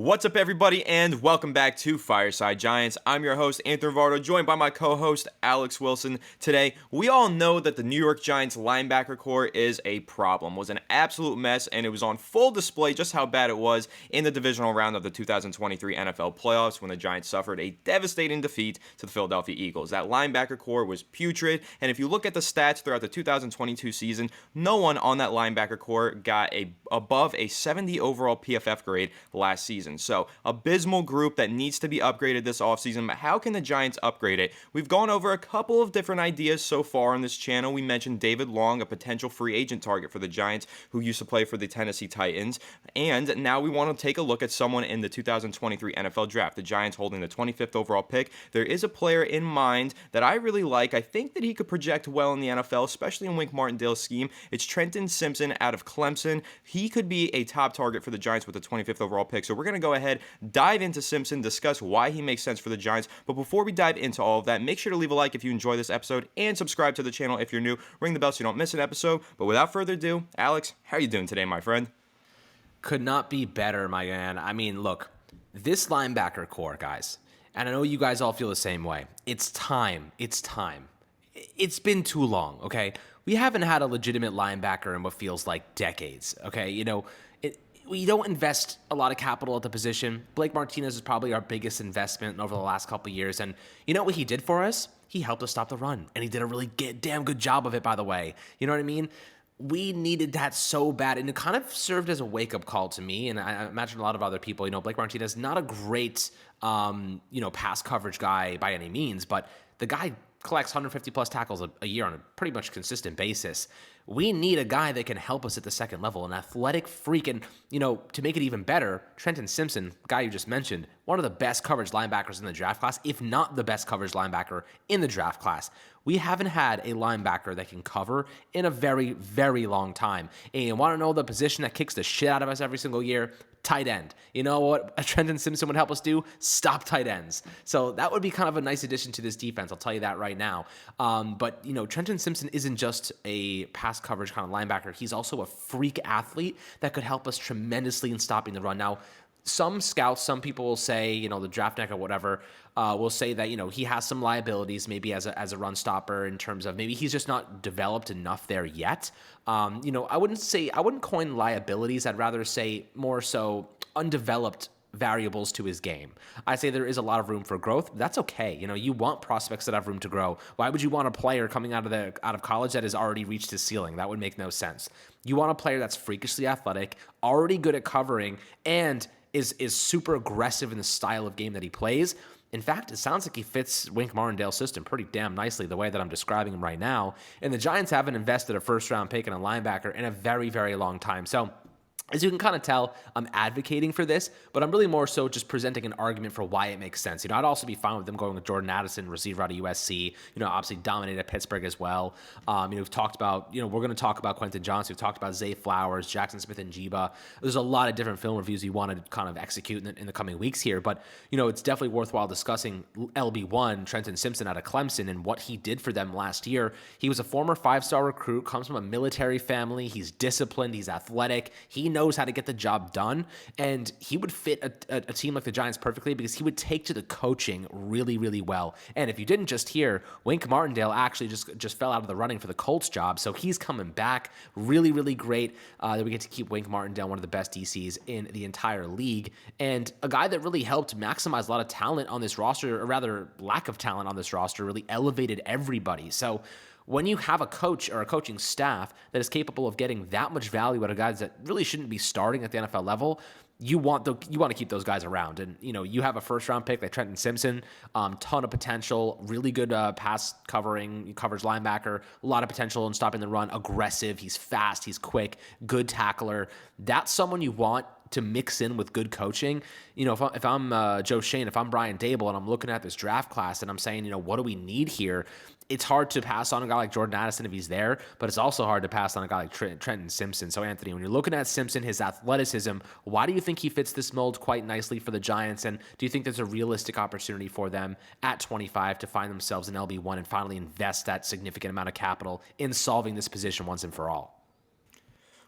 What's up, everybody, and welcome back to Fireside Giants. I'm your host, Anthony Vardo, joined by my co-host, Alex Wilson. Today, we all know that the New York Giants linebacker core is a problem. It was an absolute mess, and it was on full display just how bad it was in the divisional round of the 2023 NFL playoffs when the Giants suffered a devastating defeat to the Philadelphia Eagles. That linebacker core was putrid, and if you look at the stats throughout the 2022 season, no one on that linebacker core got above a 70 overall PFF grade last season. So, abysmal group that needs to be upgraded this offseason, but how can the Giants upgrade it? We've gone over a couple of different ideas so far on this channel. We mentioned David Long, a potential free agent target for the Giants who used to play for the Tennessee Titans, and now we want to take a look at someone in the 2023 NFL Draft. The Giants holding the 25th overall pick. There is a player in mind that I really like. I think that he could project well in the NFL, especially in Wink Martindale's scheme. It's Trenton Simpson out of Clemson. He could be a top target for the Giants with the 25th overall pick, so we're going to go ahead, dive into Simpson, discuss why he makes sense for the Giants. But before we dive into all of that, make sure to leave a like if you enjoy this episode and subscribe to the channel if you're new. Ring the bell so you don't miss an episode. But without further ado, Alex, how are you doing today, my friend? Could not be better, my man. I mean, look, this linebacker core, guys, and I know you guys all feel the same way. It's time. It's time. It's been too long, okay? We haven't had a legitimate linebacker in what feels like decades, okay? We don't invest a lot of capital at the position. Blake Martinez is probably our biggest investment over the last couple of years. And you know what he did for us? He helped us stop the run. And he did a really damn good job of it, by the way. You know what I mean? We needed that so bad. And it kind of served as a wake-up call to me. And I imagine a lot of other people. Blake Martinez, not a great, pass coverage guy by any means. But the guy collects 150-plus tackles a year on a pretty much consistent basis. We need a guy that can help us at the second level, an athletic freak. And, to make it even better, Trenton Simpson, guy you just mentioned, one of the best coverage linebackers in the draft class, if not the best coverage linebacker in the draft class. We haven't had a linebacker that can cover in a very, very long time. And you want to know the position that kicks the shit out of us every single year? Tight end. You know what Trenton Simpson would help us do? Stop tight ends. So that would be kind of a nice addition to this defense. I'll tell you that right now. But Trenton Simpson isn't just a pass coverage kind of linebacker. He's also a freak athlete that could help us tremendously in stopping the run. Now, some scouts, some people will say, the draft deck or whatever, will say that, he has some liabilities maybe as a run stopper in terms of maybe he's just not developed enough there yet. I wouldn't coin liabilities. I'd rather say more so undeveloped variables to his game. I say there is a lot of room for growth. That's okay. You want prospects that have room to grow. Why would you want a player coming out of college that has already reached his ceiling? That would make no sense. You want a player that's freakishly athletic, already good at covering, and is super aggressive in the style of game that he plays. In fact, it sounds like he fits Wink Martindale's system pretty damn nicely the way that I'm describing him right now. And the Giants haven't invested a first-round pick in a linebacker in a very, very long time. So, as you can kind of tell, I'm advocating for this, but I'm really more so just presenting an argument for why it makes sense. I'd also be fine with them going with Jordan Addison, receiver out of USC, obviously dominated at Pittsburgh as well. We've talked about, we're going to talk about Quentin Johnson. We've talked about Zay Flowers, Jackson Smith and Jiba. There's a lot of different film reviews you want to kind of execute in the coming weeks here, but, it's definitely worthwhile discussing LB1, Trenton Simpson out of Clemson, and what he did for them last year. He was a former 5-star recruit, comes from a military family. He's disciplined. He's athletic. He knows how to get the job done, and he would fit a team like the Giants perfectly because he would take to the coaching really, really well. And if you didn't just hear, Wink Martindale actually just fell out of the running for the Colts job, so he's coming back. Really, really great that we get to keep Wink Martindale, one of the best DCs in the entire league, and a guy that really helped maximize a lot of talent on this roster, or rather lack of talent on this roster, really elevated everybody. So when you have a coach or a coaching staff that is capable of getting that much value out of guys that really shouldn't be starting at the NFL level, you want to keep those guys around. And, you have a first-round pick like Trenton Simpson, ton of potential, really good pass coverage linebacker, a lot of potential in stopping the run, aggressive, he's fast, he's quick, good tackler. That's someone you want to mix in with good coaching. If I'm Joe Shane, if I'm Brian Dable, and I'm looking at this draft class and I'm saying, what do we need here? It's hard to pass on a guy like Jordan Addison if he's there, but it's also hard to pass on a guy like Trenton Simpson. So, Anthony, when you're looking at Simpson, his athleticism, why do you think he fits this mold quite nicely for the Giants? And do you think there's a realistic opportunity for them at 25 to find themselves an LB1 and finally invest that significant amount of capital in solving this position once and for all?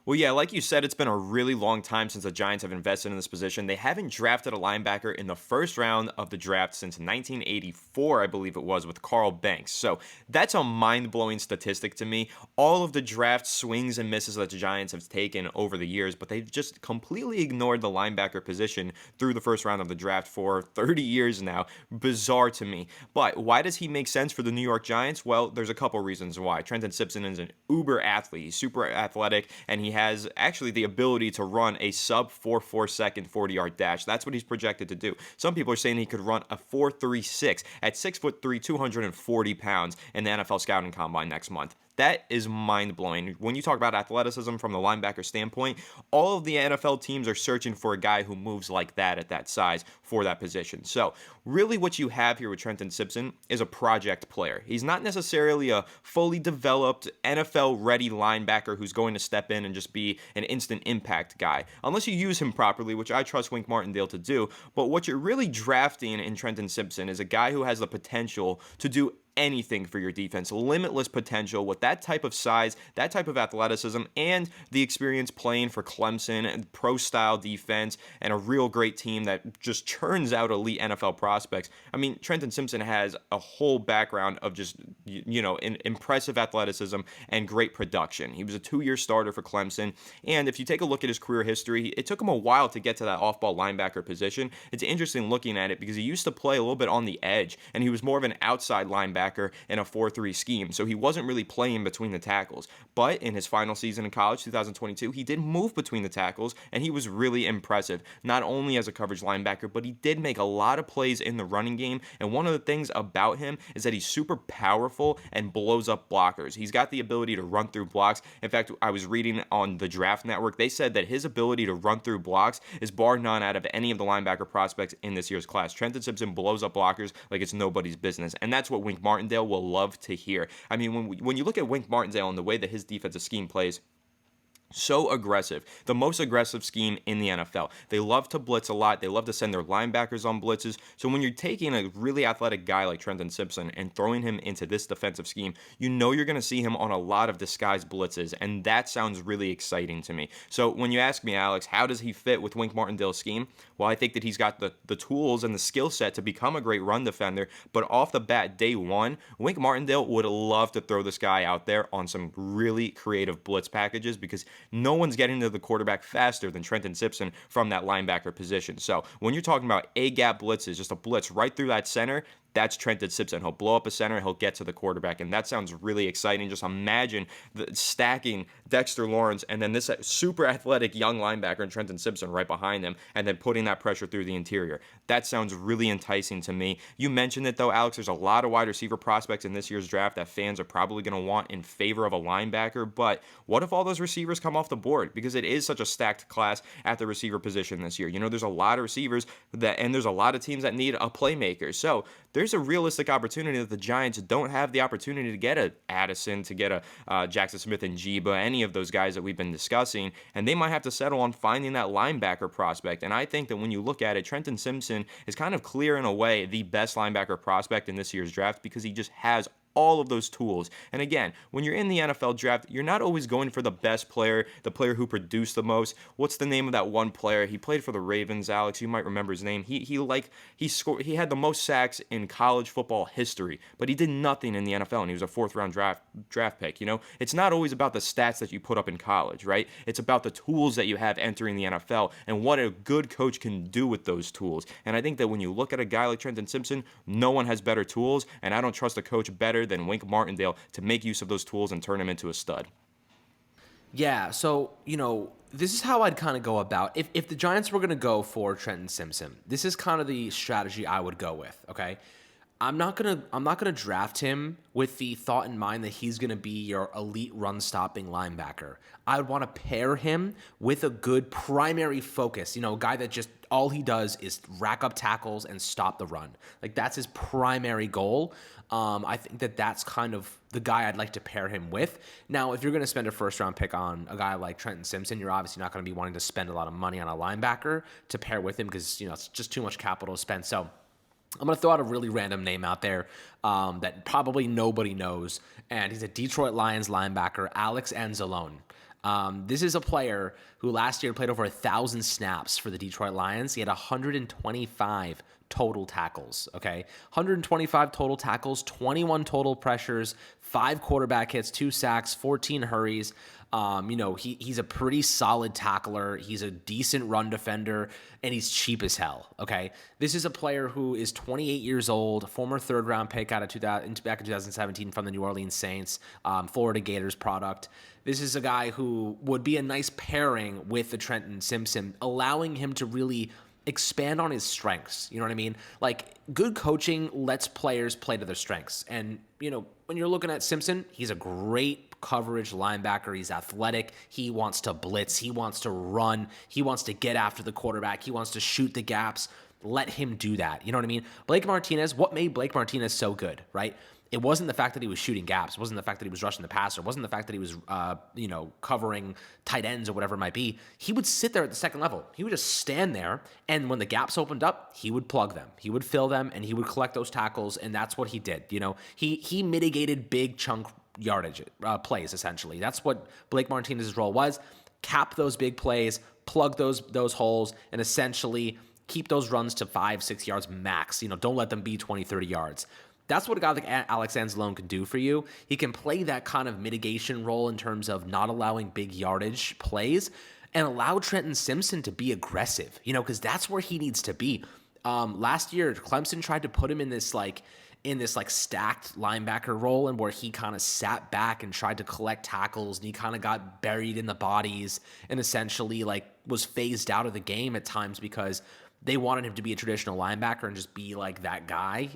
Well, yeah, like you said, it's been a really long time since the Giants have invested in this position. They haven't drafted a linebacker in the first round of the draft since 1984, I believe it was, with Carl Banks. So that's a mind blowing statistic to me. All of the draft swings and misses that the Giants have taken over the years, but they've just completely ignored the linebacker position through the first round of the draft for 30 years now. Bizarre to me. But why does he make sense for the New York Giants? Well, there's a couple reasons why. Trenton Simpson is an uber athlete. He's super athletic, and he has actually the ability to run a sub 4.4 second 40-yard dash. That's what he's projected to do. Some people are saying he could run a 4.36 at 6'3", 240 pounds in the NFL scouting combine next month. That is mind-blowing. When you talk about athleticism from the linebacker standpoint, all of the NFL teams are searching for a guy who moves like that at that size for that position. So really what you have here with Trenton Simpson is a project player. He's not necessarily a fully developed NFL-ready linebacker who's going to step in and just be an instant impact guy, unless you use him properly, which I trust Wink Martindale to do. But what you're really drafting in Trenton Simpson is a guy who has the potential to do anything for your defense, limitless potential with that type of size, that type of athleticism, and the experience playing for Clemson and pro-style defense and a real great team that just churns out elite NFL prospects. I mean, Trenton Simpson has a whole background of just, impressive athleticism and great production. He was a 2-year starter for Clemson, and if you take a look at his career history, it took him a while to get to that off-ball linebacker position. It's interesting looking at it because he used to play a little bit on the edge, and he was more of an outside linebacker in a 4-3 scheme, so he wasn't really playing between the tackles. But in his final season in college, 2022, he did move between the tackles, and he was really impressive, not only as a coverage linebacker, but he did make a lot of plays in the running game, and one of the things about him is that he's super powerful and blows up blockers. He's got the ability to run through blocks. In fact, I was reading on the Draft Network, they said that his ability to run through blocks is bar none out of any of the linebacker prospects in this year's class. Trenton Simpson blows up blockers like it's nobody's business, and that's what Wink Martindale will love to hear. I mean, when you look at Wink Martindale and the way that his defensive scheme plays, so aggressive. The most aggressive scheme in the NFL. They love to blitz a lot. They love to send their linebackers on blitzes. So when you're taking a really athletic guy like Trenton Simpson and throwing him into this defensive scheme, you know you're going to see him on a lot of disguised blitzes, and that sounds really exciting to me. So when you ask me, Alex, how does he fit with Wink Martindale's scheme? Well, I think that he's got the tools and the skill set to become a great run defender, but off the bat, day one, Wink Martindale would love to throw this guy out there on some really creative blitz packages because no one's getting to the quarterback faster than Trenton Simpson from that linebacker position. So when you're talking about A-gap blitzes, just a blitz right through that center, that's Trenton Simpson. He'll blow up a center, he'll get to the quarterback, and that sounds really exciting. Just imagine stacking Dexter Lawrence and then this super athletic young linebacker and Trenton Simpson right behind him, and then putting that pressure through the interior. That sounds really enticing to me. You mentioned it though, Alex, there's a lot of wide receiver prospects in this year's draft that fans are probably going to want in favor of a linebacker, but what if all those receivers come off the board? Because it is such a stacked class at the receiver position this year. There's a lot of receivers and there's a lot of teams that need a playmaker. So there's a realistic opportunity that the Giants don't have the opportunity to get a Addison, to get a Jackson Smith and Jiba, any of those guys that we've been discussing, and they might have to settle on finding that linebacker prospect. And I think that when you look at it, Trenton Simpson is kind of clear in a way the best linebacker prospect in this year's draft because he just has all of those tools. And again, when you're in the NFL draft, you're not always going for the best player, the player who produced the most. What's the name of that one player? He played for the Ravens, Alex. You might remember his name. He had the most sacks in college football history, but he did nothing in the NFL, and he was a 4th-round draft pick. It's not always about the stats that you put up in college, right? It's about the tools that you have entering the NFL and what a good coach can do with those tools. And I think that when you look at a guy like Trenton Simpson, no one has better tools, and I don't trust a coach better than Wink Martindale to make use of those tools and turn him into a stud. Yeah, so, this is how I'd kind of go about if the Giants were going to go for Trenton Simpson. This is kind of the strategy I would go with, okay? I'm not gonna draft him with the thought in mind that he's gonna be your elite run-stopping linebacker. I would want to pair him with a good primary focus, a guy that just all he does is rack up tackles and stop the run. Like that's his primary goal. I think that's kind of the guy I'd like to pair him with. Now, if you're going to spend a first-round pick on a guy like Trenton Simpson, you're obviously not going to be wanting to spend a lot of money on a linebacker to pair with him because it's just too much capital to spend. So I'm going to throw out a really random name out there that probably nobody knows, and he's a Detroit Lions linebacker, Alex Anzalone. This is a player who last year played over 1,000 snaps for the Detroit Lions. He had 125 total tackles, okay? 125 total tackles, 21 total pressures, 5 quarterback hits, 2 sacks, 14 hurries. He's a pretty solid tackler. He's a decent run defender, and he's cheap as hell, okay? This is a player who is 28 years old, former third-round pick back in 2017 from the New Orleans Saints, Florida Gators product. This is a guy who would be a nice pairing with the Trenton Simpson, allowing him to really expand on his strengths. You know what I mean? Like, good coaching lets players play to their strengths. And, when you're looking at Simpson, he's a great coverage linebacker. He's athletic. He wants to blitz. He wants to run. He wants to get after the quarterback. He wants to shoot the gaps. Let him do that. You know what I mean? Blake Martinez, what made Blake Martinez so good, right? It wasn't the fact that he was shooting gaps. It wasn't the fact that he was rushing the passer. It wasn't the fact that he was, covering tight ends or whatever it might be. He would sit there at the second level. He would just stand there, and when the gaps opened up, he would plug them. He would fill them, and he would collect those tackles, and that's what he did. He mitigated big chunk yardage plays, essentially. That's what Blake Martinez's role was. Cap those big plays, plug those holes, and essentially keep those runs to 5-6 yards max. Don't let them be 20-30 yards. That's what a guy like Alex Anzalone can do for you. He can play that kind of mitigation role in terms of not allowing big yardage plays and allow Trenton Simpson to be aggressive, because that's where he needs to be. Last year, Clemson tried to put him in this stacked linebacker role, and where he kind of sat back and tried to collect tackles, and he kind of got buried in the bodies and essentially was phased out of the game at times because they wanted him to be a traditional linebacker and just be like that guy,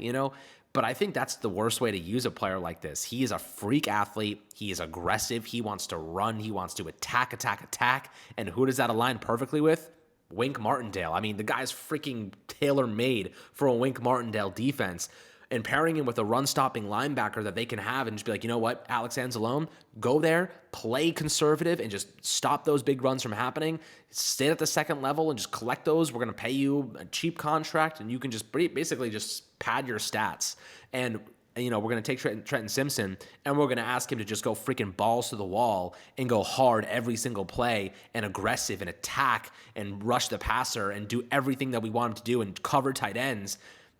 But I think that's the worst way to use a player like this. He is a freak athlete. He is aggressive. He wants to run. He wants to attack. And who does that align perfectly with? Wink Martindale. I mean, the guy's freaking tailor-made for a Wink Martindale defense. And pairing him with a run-stopping linebacker that they can have and just be like, you know what, Alex Anzalone, go there, play conservative, and just stop those big runs from happening. Stay at the second level and just collect those. We're going to pay you a cheap contract, and you can just basically just pad your stats. And we're going to take Trenton Simpson, and we're going to ask him to just go freaking balls to the wall and go hard every single play and aggressive and attack and rush the passer and do everything that we want him to do and cover tight ends.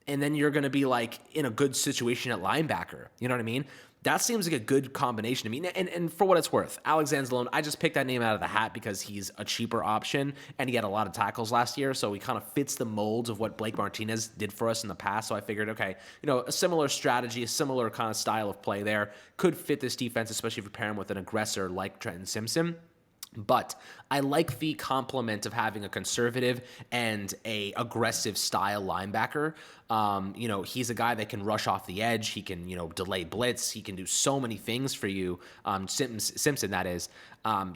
And then you're going to be in a good situation at linebacker. You know what I mean? That seems like a good combination to me. And for what it's worth, Alex Anzalone, I just picked that name out of the hat because he's a cheaper option, and he had a lot of tackles last year, so he kind of fits the molds of what Blake Martinez did for us in the past. So I figured, okay, a similar strategy, a similar kind of style of play there could fit this defense, especially if you pair him with an aggressor like Trenton Simpson. But I like the complement of having a conservative and a aggressive style linebacker. He's a guy that can rush off the edge. He can, delay blitz. He can do so many things for you. Simpson, that is.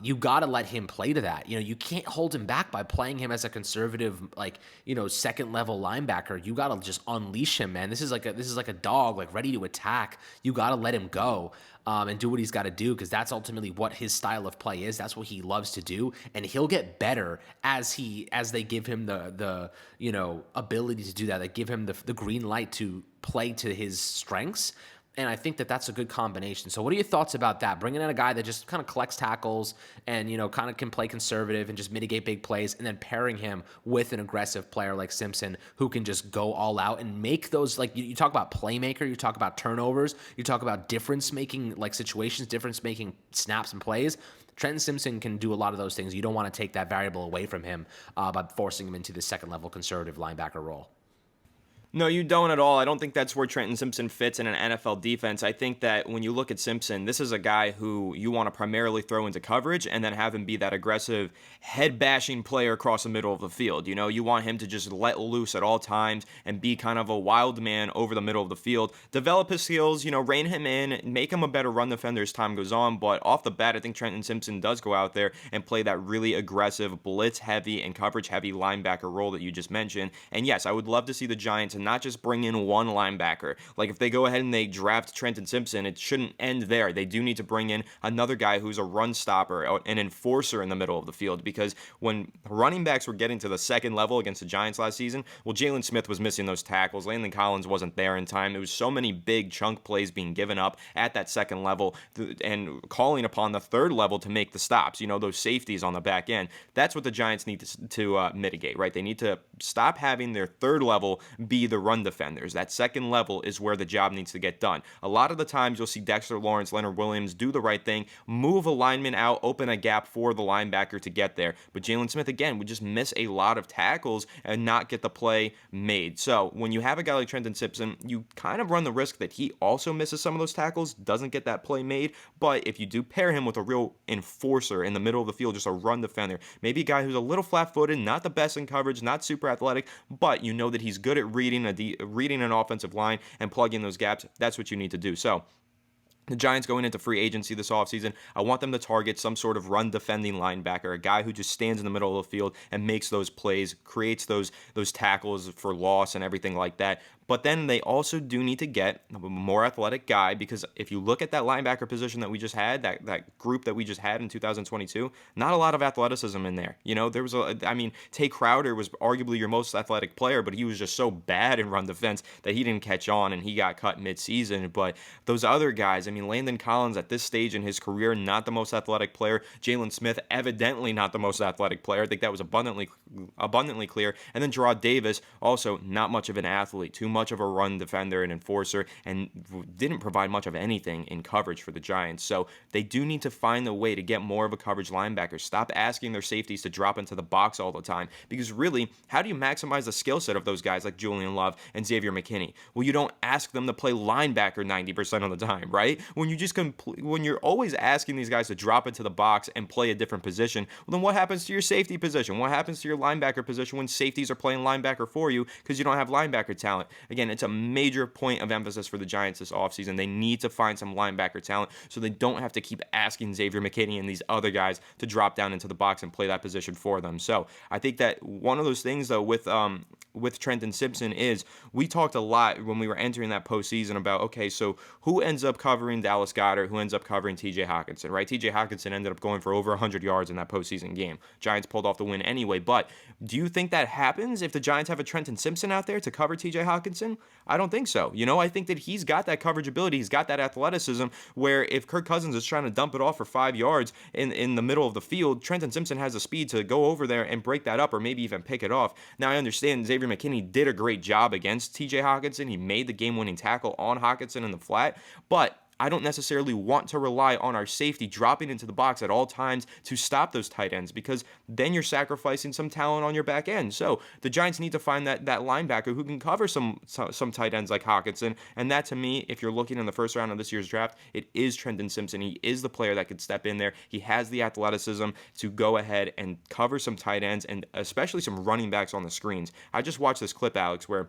You got to let him play to that. You can't hold him back by playing him as a conservative, second level linebacker. You got to just unleash him, man. This is like a dog, ready to attack. You got to let him go. And do what he's got to do, because that's ultimately what his style of play is. That's what he loves to do, and he'll get better as they give him the ability to do that. They give him the green light to play to his strengths. And I think that that's a good combination. So what are your thoughts about that? Bringing in a guy that just kind of collects tackles and, kind of can play conservative and just mitigate big plays, and then pairing him with an aggressive player like Simpson who can just go all out and make those, you talk about playmaker, you talk about turnovers, you talk about difference-making situations, difference-making snaps and plays. Trenton Simpson can do a lot of those things. You don't want to take that variable away from him by forcing him into the second-level conservative linebacker role. No, you don't at all. I don't think that's where Trenton Simpson fits in an NFL defense. I think that when you look at Simpson, this is a guy who you want to primarily throw into coverage and then have him be that aggressive, head-bashing player across the middle of the field. You want him to just let loose at all times and be kind of a wild man over the middle of the field. Develop his skills, rein him in, make him a better run defender as time goes on. But off the bat, I think Trenton Simpson does go out there and play that really aggressive, blitz-heavy and coverage-heavy linebacker role that you just mentioned. And yes, I would love to see the Giants to not just bring in one linebacker. Like if they go ahead and they draft Trenton Simpson, it shouldn't end there. They do need to bring in another guy who's a run stopper, an enforcer in the middle of the field, because when running backs were getting to the second level against the Giants last season, well, Jalen Smith was missing those tackles. Landon Collins wasn't there in time. There was so many big chunk plays being given up at that second level and calling upon the third level to make the stops, those safeties on the back end. That's what the Giants need to mitigate, right? They need to stop having their third level be the run defenders. That second level is where the job needs to get done. A lot of the times you'll see Dexter Lawrence, Leonard Williams do the right thing, move a lineman out, open a gap for the linebacker to get there. But Jalen Smith, again, would just miss a lot of tackles and not get the play made. So when you have a guy like Trenton Simpson, you kind of run the risk that he also misses some of those tackles, doesn't get that play made. But if you do pair him with a real enforcer in the middle of the field, just a run defender, maybe a guy who's a little flat-footed, not the best in coverage, not super athletic, but you know that he's good at reading an offensive line and plugging those gaps, that's what you need to do. So the Giants going into free agency this offseason, I want them to target some sort of run defending linebacker, a guy who just stands in the middle of the field and makes those plays, creates those tackles for loss and everything like that. But then they also do need to get a more athletic guy, because if you look at that linebacker position that we just had, that group that we just had in 2022, not a lot of athleticism in there. There was Tay Crowder was arguably your most athletic player, but he was just so bad in run defense that he didn't catch on and he got cut midseason. But those other guys, Landon Collins at this stage in his career, not the most athletic player. Jalen Smith, evidently not the most athletic player. I think that was abundantly clear. And then Gerard Davis, also not much of an athlete, too much of a run defender and enforcer, and didn't provide much of anything in coverage for the Giants. So they do need to find a way to get more of a coverage linebacker. Stop asking their safeties to drop into the box all the time, because really, how do you maximize the skill set of those guys like Julian Love and Xavier McKinney? Well, you don't ask them to play linebacker 90% of the time, right? When you're always asking these guys to drop into the box and play a different position, well, then what happens to your safety position? What happens to your linebacker position when safeties are playing linebacker for you because you don't have linebacker talent? Again, it's a major point of emphasis for the Giants this offseason. They need to find some linebacker talent so they don't have to keep asking Xavier McKinney and these other guys to drop down into the box and play that position for them. So I think that one of those things, though, with Trenton Simpson is we talked a lot when we were entering that postseason about, okay, so who ends up covering Dallas Goedert, who ends up covering TJ Hockenson, right? TJ Hockenson ended up going for over 100 yards in that postseason game. Giants pulled off the win anyway, but do you think that happens if the Giants have a Trenton Simpson out there to cover TJ Hockenson? I don't think so. I think that he's got that coverage ability. He's got that athleticism where if Kirk Cousins is trying to dump it off for 5 yards in the middle of the field, Trenton Simpson has the speed to go over there and break that up, or maybe even pick it off. Now, I understand Xavier McKinney did a great job against TJ Hockenson. He made the game-winning tackle on Hockenson in the flat, but I don't necessarily want to rely on our safety dropping into the box at all times to stop those tight ends, because then you're sacrificing some talent on your back end. So the Giants need to find that linebacker who can cover some tight ends like Hockenson. And that, to me, if you're looking in the first round of this year's draft, it is Trenton Simpson. He is the player that could step in there. He has the athleticism to go ahead and cover some tight ends and especially some running backs on the screens. I just watched this clip, Alex, where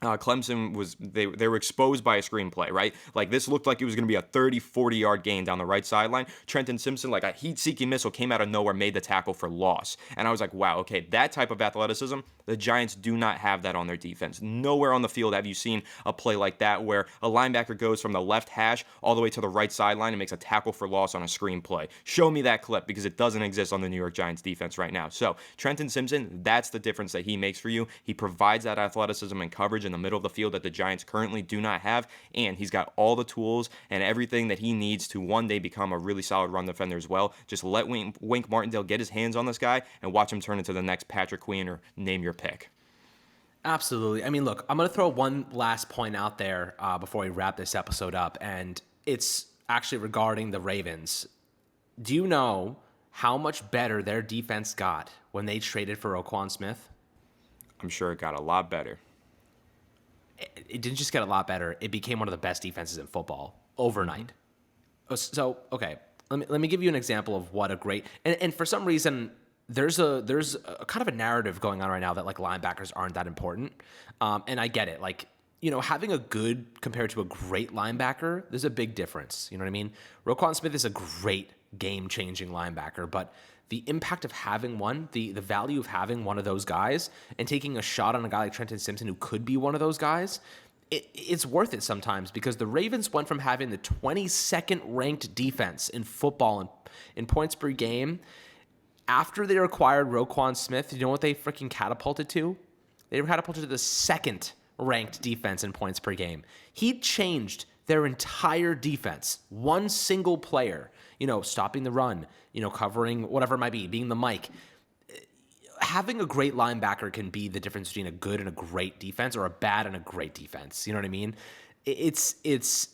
Clemson they were exposed by a screenplay, right? Like this looked like it was going to be a 30, 40-yard gain down the right sideline. Trenton Simpson, like a heat-seeking missile, came out of nowhere, made the tackle for loss. And I was like, wow, okay, that type of athleticism, the Giants do not have that on their defense. Nowhere on the field have you seen a play like that where a linebacker goes from the left hash all the way to the right sideline and makes a tackle for loss on a screenplay. Show me that clip, because it doesn't exist on the New York Giants defense right now. So Trenton Simpson, that's the difference that he makes for you. He provides that athleticism and coverage in the middle of the field that the Giants currently do not have, and he's got all the tools and everything that he needs to one day become a really solid run defender as well. Just let Wink Martindale get his hands on this guy and watch him turn into the next Patrick Queen or name your pick. Absolutely. I mean, look, I'm going to throw one last point out there before we wrap this episode up, and it's actually regarding the Ravens. Do you know how much better their defense got when they traded for Roquan Smith? I'm sure it got a lot better. It didn't just get a lot better. It became one of the best defenses in football overnight. So, okay, let me give you an example of what a great and for some reason there's a kind of a narrative going on right now that like linebackers aren't that important, and I get it. Like, having a good compared to a great linebacker, there's a big difference. You know what I mean? Roquan Smith is a great game-changing linebacker, but the impact of having one, the value of having one of those guys and taking a shot on a guy like Trenton Simpson who could be one of those guys, it's worth it sometimes, because the Ravens went from having the 22nd ranked defense in football in points per game. After they acquired Roquan Smith, you know what they freaking catapulted to? They were catapulted to the second ranked defense in points per game. He changed their entire defense. One single player, stopping the run, covering whatever it might be, being the mic. Having a great linebacker can be the difference between a good and a great defense, or a bad and a great defense. You know what I mean? It's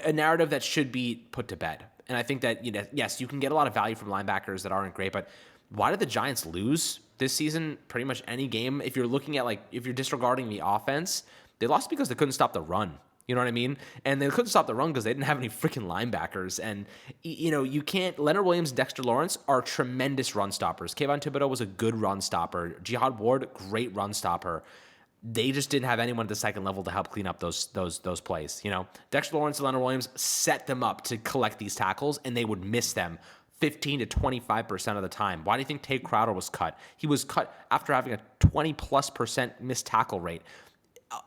a narrative that should be put to bed. And I think that, yes, you can get a lot of value from linebackers that aren't great, but why did the Giants lose this season? Pretty much any game. If you're looking at, if you're disregarding the offense, they lost because they couldn't stop the run. You know what I mean? And they couldn't stop the run because they didn't have any freaking linebackers. And, you can't. Leonard Williams and Dexter Lawrence are tremendous run stoppers. Kayvon Thibodeau was a good run stopper. Jihad Ward, great run stopper. They just didn't have anyone at the second level to help clean up those plays. Dexter Lawrence and Leonard Williams set them up to collect these tackles, and they would miss them 15 to 25% of the time. Why do you think Tate Crowder was cut? He was cut after having a 20+% missed tackle rate.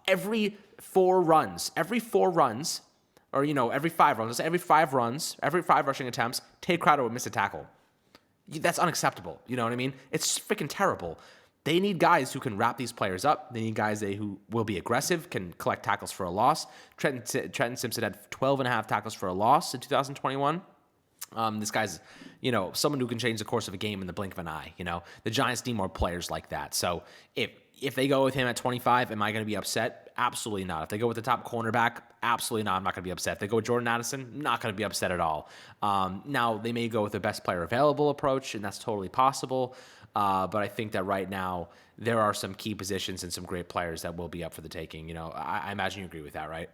Every 4 runs, or every 5 runs, every 5 rushing attempts, Tate Crowder would miss a tackle. That's unacceptable. You know what I mean? It's freaking terrible. They need guys who can wrap these players up. They need guys who will be aggressive, can collect tackles for a loss. Trenton Simpson had 12.5 tackles for a loss in 2021. This guy's, someone who can change the course of a game in the blink of an eye. The Giants need more players like that. So if they go with him at 25, am I going to be upset? Absolutely not. If they go with the top cornerback, absolutely not. I'm not going to be upset. If they go with Jordan Addison, not going to be upset at all. Now, they may go with the best player available approach, and that's totally possible. But I think that right now there are some key positions and some great players that will be up for the taking. I imagine you agree with that, right?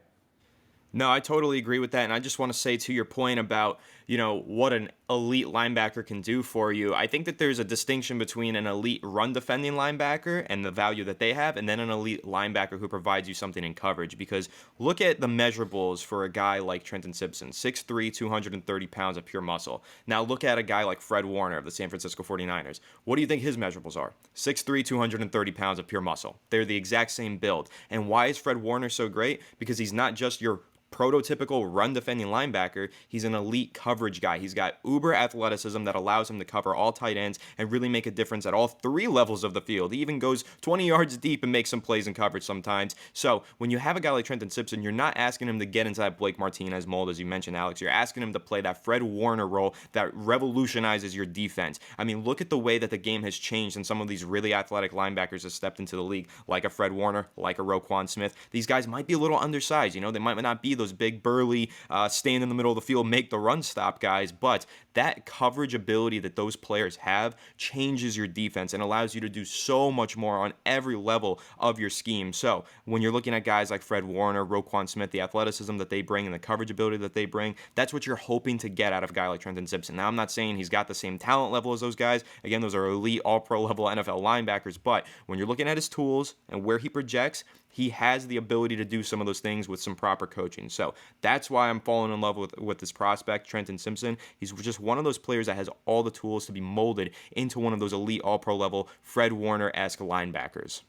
No, I totally agree with that. And I just want to say, to your point about, what an elite linebacker can do for you, I think that there's a distinction between an elite run defending linebacker and the value that they have, and then an elite linebacker who provides you something in coverage. Because look at the measurables for a guy like Trenton Simpson, 6'3", 230 pounds of pure muscle. Now look at a guy like Fred Warner of the San Francisco 49ers. What do you think his measurables are? 6'3", 230 pounds of pure muscle. They're the exact same build. And why is Fred Warner so great? Because he's not just your prototypical run defending linebacker, he's an elite coverage guy. He's got uber athleticism that allows him to cover all tight ends and really make a difference at all 3 levels of the field. He even goes 20 yards deep and makes some plays in coverage sometimes. So when you have a guy like Trenton Simpson, you're not asking him to get into that Blake Martinez mold, as you mentioned, Alex. You're asking him to play that Fred Warner role that revolutionizes your defense. I mean, look at the way that the game has changed, and some of these really athletic linebackers have stepped into the league, like a Fred Warner, like a Roquan Smith. These guys might be a little undersized. They might not be those big, burly, stand in the middle of the field, make the run stop guys, but that coverage ability that those players have changes your defense and allows you to do so much more on every level of your scheme. So when you're looking at guys like Fred Warner, Roquan Smith, the athleticism that they bring and the coverage ability that they bring, that's what you're hoping to get out of a guy like Trenton Simpson. Now, I'm not saying he's got the same talent level as those guys. Again, those are elite, all-pro level NFL linebackers, but when you're looking at his tools and where he projects, he has the ability to do some of those things with some proper coaching. So that's why I'm falling in love with this prospect, Trenton Simpson. He's just one of those players that has all the tools to be molded into one of those elite all-pro level Fred Warner-esque linebackers.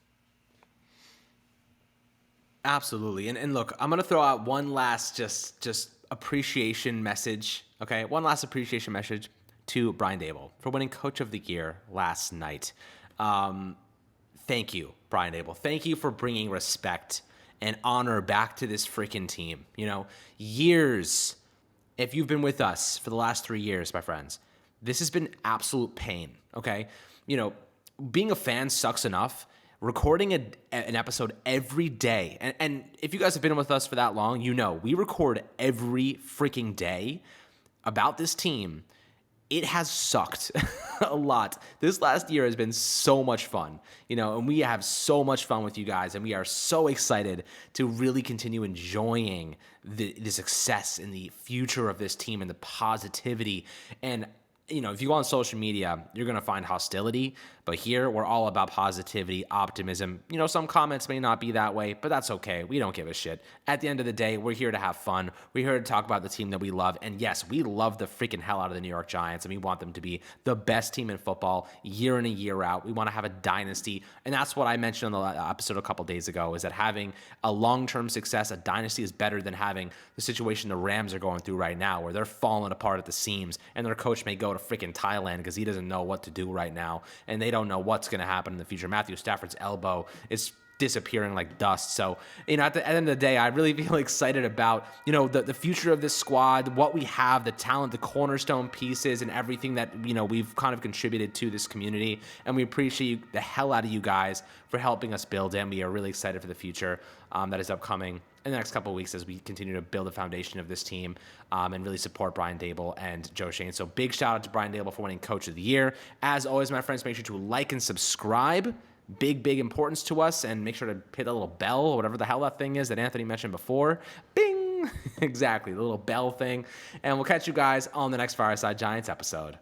Absolutely. And look, I'm going to throw out one last just appreciation message, okay? One last appreciation message to Brian Daboll for winning Coach of the Year last night. Thank you, Brian Daboll. Thank you for bringing respect and honor back to this freaking team. Years, if you've been with us for the last 3 years, my friends, this has been absolute pain, okay? Being a fan sucks enough. Recording an episode every day, and if you guys have been with us for that long, we record every freaking day about this team. It has sucked a lot. This last year has been so much fun, and we have so much fun with you guys, and we are so excited to really continue enjoying the success and the future of this team and the positivity. And if you go on social media, you're going to find hostility, But here, we're all about positivity, optimism. You know, some comments may not be that way, but that's okay. We don't give a shit. At the end of the day, we're here to have fun. We're here to talk about the team that we love. And yes, we love the freaking hell out of the New York Giants, and we want them to be the best team in football year in and year out. We want to have a dynasty. And that's what I mentioned on the episode a couple days ago, is that having a long-term success, a dynasty, is better than having the situation the Rams are going through right now, where they're falling apart at the seams, and their coach may go to freaking Thailand because he doesn't know what to do right now, and they don't know what's going to happen in the future. Matthew Stafford's elbow is disappearing like dust. So, you know, at the end of the day, I really feel excited about, you know, the future of this squad, what we have, the talent, the cornerstone pieces, and everything that, you know, we've kind of contributed to this community. And we appreciate the hell out of you guys for helping us build it. And we are really excited for the future that is upcoming in the next couple of weeks as we continue to build the foundation of this team and really support Brian Dable and Joe Schoen. So big shout out to Brian Dable for winning Coach of the Year. As always, my friends, make sure to like and subscribe. Big importance to us, and make sure to hit that little bell or whatever the hell that thing is that Anthony mentioned before. Bing! Exactly, the little bell thing. And we'll catch you guys on the next Fireside Giants episode.